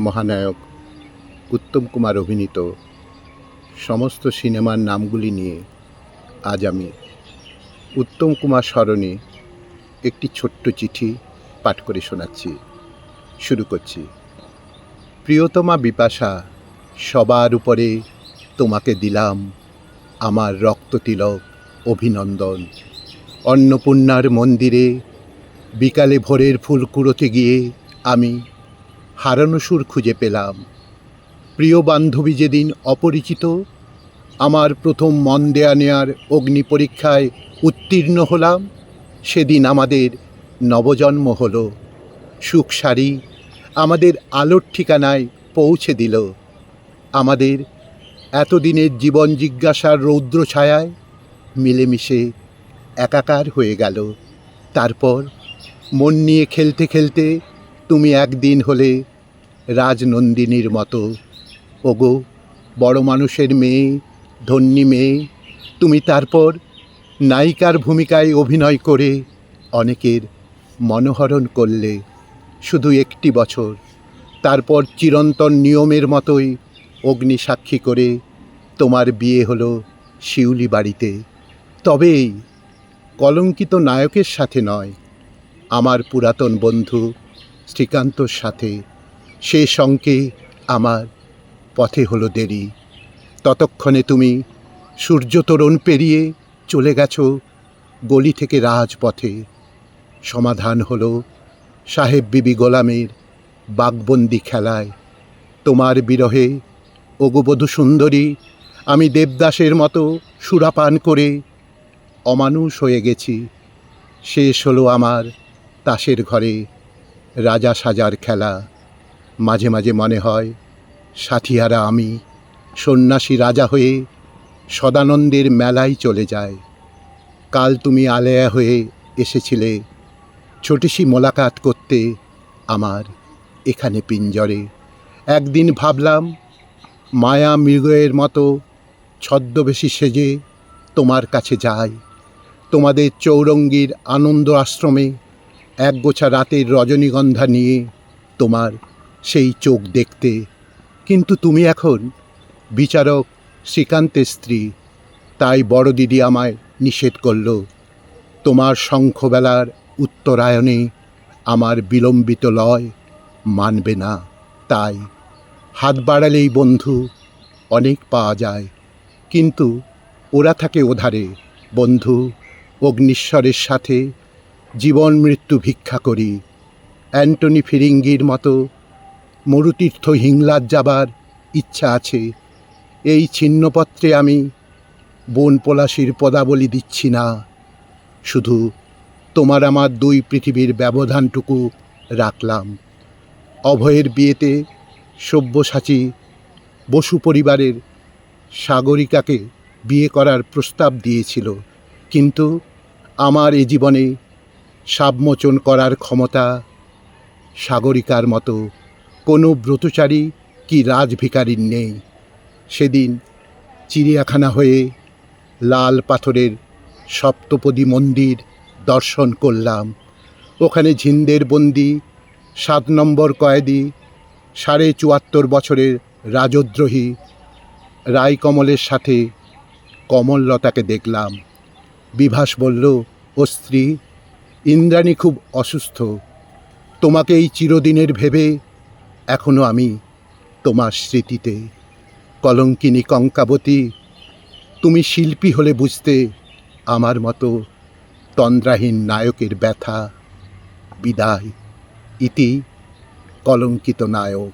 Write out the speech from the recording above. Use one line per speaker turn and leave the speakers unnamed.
মহানায়ক উত্তম কুমার অভিনীত সমস্ত সিনেমার নামগুলি নিয়ে আজ আমি উত্তম কুমার স্মরণে একটি ছোট্ট চিঠি পাঠ করে শোনাচ্ছি। শুরু করছি। প্রিয়তমা বিপাশা, সবার উপরে তোমাকে দিলাম আমার রক্ততিলক অভিনন্দন। অন্নপূর্ণার মন্দিরে বিকালে ভোরের ফুল কুড়োতে গিয়ে আমি হারানো সুর খুঁজে পেলাম। প্রিয় বান্ধবী যেদিন অপরিচিত, আমার প্রথম মন দেয়া নেয়ার অগ্নি পরীক্ষায় উত্তীর্ণ হলাম, সেদিন আমাদের নবজন্ম হলো। সুখ সারি আমাদের আলোর ঠিকানায় পৌঁছে দিল। আমাদের এতদিনের জীবন জিজ্ঞাসার রৌদ্র ছায়ায় মিলেমিশে একাকার হয়ে গেল। তারপর মন নিয়ে খেলতে খেলতে তুমি একদিন হলে রাজনন্দিনীর মতো। ওগো বড় মানুষের মেয়ে, ধন্যী মেয়ে, তুমি তারপর নায়িকার ভূমিকায় অভিনয় করে অনেকের মনোহরণ করলে। শুধু একটি বছর, তারপর চিরন্তন নিয়মের মতোই অগ্নিসাক্ষী করে তোমার বিয়ে হলো শিউলি বাড়িতে। তবেই কলঙ্কিত নায়কের সাথে নয়, আমার পুরাতন বন্ধু শ্রীকান্তর সাথে। সে সঙ্গে আমার পথে হলো দেরি। ততক্ষণে তুমি সূর্যতরণ পেরিয়ে চলে গেছো গলি থেকে রাজপথে। সমাধান হলো সাহেব বিবি গোলামের বাঘবন্দি খেলায়। তোমার বিরহে ওগোবধূ সুন্দরী আমি দেবদাসের মতো সুরাপান করে অমানুষ হয়ে গেছি। শেষ হলো আমার তাসের ঘরে রাজা সাজার খেলা। মাঝে মাঝে মনে হয় সাথীহারা আমি সন্ন্যাসী রাজা হয়ে সদানন্দের মেলায় চলে যায়। কাল তুমি আলেয়া হয়ে এসেছিলে ছোটিসি মোলাকাত করতে আমার এখানে পিঞ্জরে। একদিন ভাবলাম মায়া মৃগয়ের মতো ছদ্মবেশী সেজে তোমার কাছে যাই, তোমাদের চৌরঙ্গীর আনন্দ আশ্রমে একগোছা রাতের রজনীগন্ধা নিয়ে তোমার সেই চোখ দেখতে। কিন্তু তুমি এখন বিচারক শ্রীকান্তের স্ত্রী, তাই বড় দিদি আমায় নিষেধ করল। তোমার শঙ্খবেলার উত্তরায়ণে আমার বিলম্বিত লয় মানবে না। তাই হাত বাড়ালেই বন্ধু অনেক পাওয়া যায়, কিন্তু ওরা থাকে ওধারে। বন্ধু অগ্নিশ্বরের সাথে জীবন মৃত্যু ভিক্ষা করি। অ্যান্টনি ফিরিঙ্গির মতো মরুতীর্থ হিংলাজ যাবার ইচ্ছা আছে। এই ছিন্নপত্রে আমি বন পলাশির পদাবলী দিচ্ছি না, শুধু তোমার আমার দুই পৃথিবীর ব্যবধানটুকু রাখলাম। অভয়ের বিয়েতে সব্যসাচী বসু পরিবারের সাগরিকাকে বিয়ে করার প্রস্তাব দিয়েছিল, কিন্তু আমার এ জীবনে সাবমোচন করার ক্ষমতা সাগরিকার মতো কোনো ব্রতচারী কি রাজভিকারীর নেই। সেদিন চিড়িয়াখানা হয়ে লাল পাথরের সপ্তপদী মন্দির দর্শন করলাম। ওখানে ঝিন্দের বন্দি 7 নম্বর কয়েদি 74.5 বছরের রাজদ্রোহী রায়কমলের সাথে কমললতাকে দেখলাম। বিভাস বলল, ও স্ত্রী ইন্দ্রাণী খুব অসুস্থ, তোমাকে এই চিরদিনের ভেবে এখনও আমি তোমার স্মৃতিতে। কলঙ্কিনী কঙ্কাবতী, তুমি শিল্পী হলে বুঝতে আমার মতো তন্দ্রাহীন নায়কের ব্যথা। বিদায়। ইতি কলঙ্কিত নায়ক।